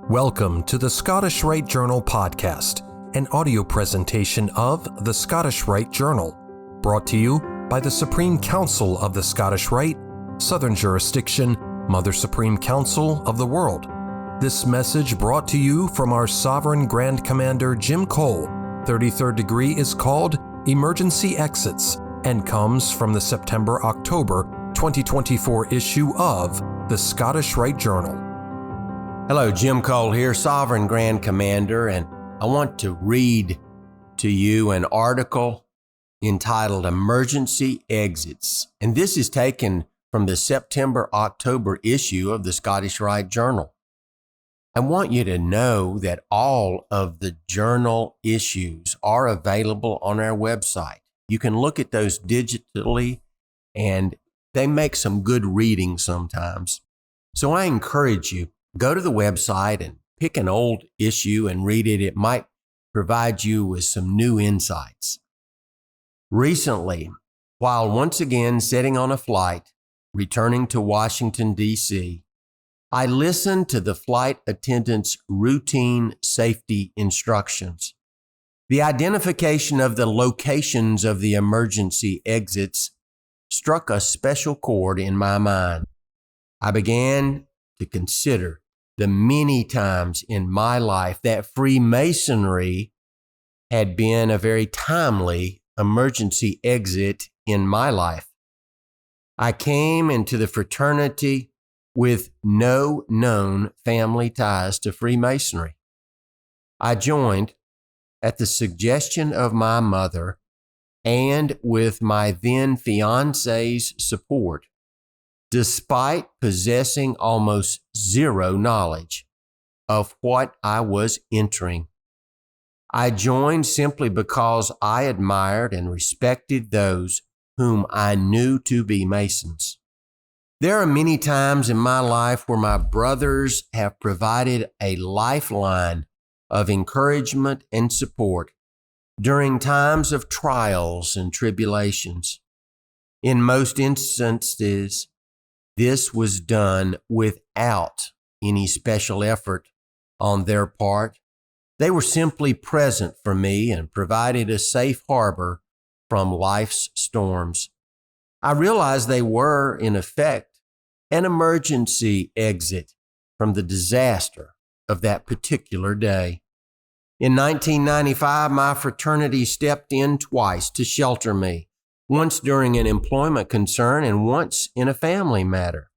Welcome to the Scottish Rite Journal podcast, an audio presentation of the Scottish Rite Journal, brought to you by the Supreme Council of the Scottish Rite, Southern Jurisdiction, Mother Supreme Council of the world. This message brought to you from our Sovereign Grand Commander Jim Cole, 33rd degree, is called Emergency Exits and comes from the September-October 2024 issue of the Scottish Rite Journal. Hello, Jim Cole here, Sovereign Grand Commander, and I want to read to you an article entitled Emergency Exits. And this is taken from the September-October issue of the Scottish Rite Journal. I want you to know that all of the journal issues are available on our website. You can look at those digitally, and they make some good reading sometimes. So I encourage you, go to the website and pick an old issue and read it. It might provide you with some new insights. Recently, while once again sitting on a flight, returning to Washington, D.C., I listened to the flight attendant's routine safety instructions. The identification of the locations of the emergency exits struck a special chord in my mind. I began to consider the many times in my life that Freemasonry had been a very timely emergency exit in my life. I came into the fraternity with no known family ties to Freemasonry. I joined at the suggestion of my mother and with my then fiance's support, despite possessing almost zero knowledge of what I was entering. I joined simply because I admired and respected those whom I knew to be Masons. There are many times in my life where my brothers have provided a lifeline of encouragement and support during times of trials and tribulations. In most instances, this was done without any special effort on their part. They were simply present for me and provided a safe harbor from life's storms. I realized they were, in effect, an emergency exit from the disaster of that particular day. In 1995, my fraternity stepped in twice to shelter me, once during an employment concern and once in a family matter.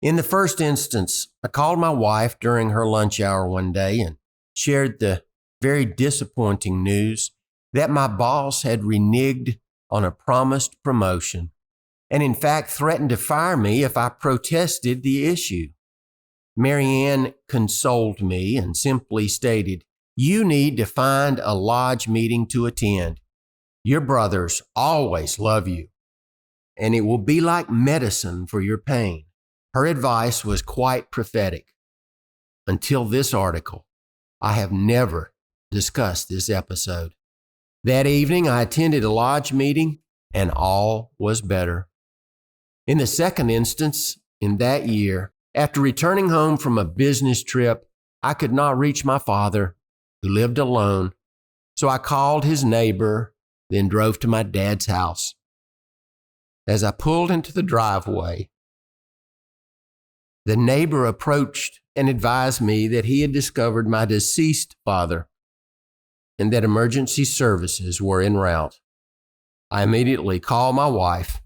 In the first instance, I called my wife during her lunch hour one day and shared the very disappointing news that my boss had reneged on a promised promotion and in fact threatened to fire me if I protested the issue. Mary Ann consoled me and simply stated, "You need to find a lodge meeting to attend. Your brothers always love you, and it will be like medicine for your pain." Her advice was quite prophetic. Until this article, I have never discussed this episode. That evening, I attended a lodge meeting, and all was better. In the second instance, in that year, after returning home from a business trip, I could not reach my father, who lived alone, so I called his neighbor, then drove to my dad's house. As I pulled into the driveway, the neighbor approached and advised me that he had discovered my deceased father and that emergency services were en route. I immediately called my wife,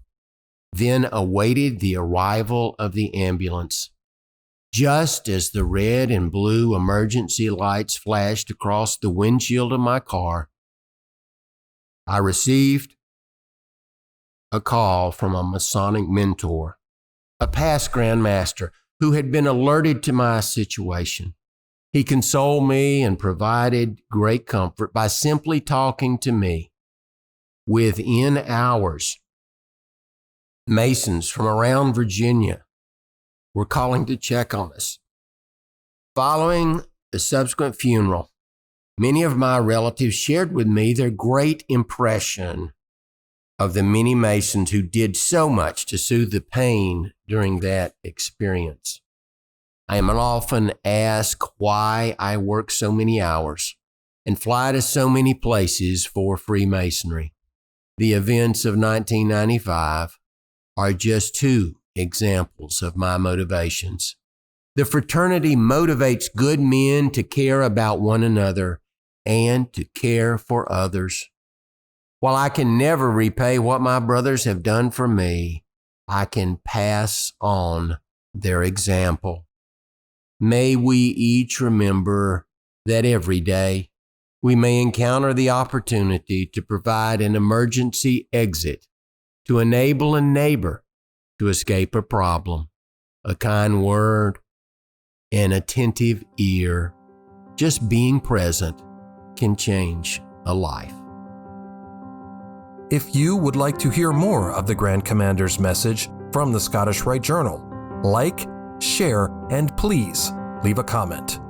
then awaited the arrival of the ambulance. Just as the red and blue emergency lights flashed across the windshield of my car, I received a call from a Masonic mentor, a past Grand Master, who had been alerted to my situation. He consoled me and provided great comfort by simply talking to me. Within hours, Masons from around Virginia were calling to check on us. Following the subsequent funeral, many of my relatives shared with me their great impression of the many Masons who did so much to soothe the pain during that experience. I am often asked why I work so many hours and fly to so many places for Freemasonry. The events of 1995 are just two examples of my motivations. The fraternity motivates good men to care about one another and to care for others. While I can never repay what my brothers have done for me, I can pass on their example. May we each remember that every day we may encounter the opportunity to provide an emergency exit to enable a neighbor to escape a problem. A kind word, an attentive ear, just being present can change a life. If you would like to hear more of the Grand Commander's message from the Scottish Rite Journal, like, share, and please leave a comment.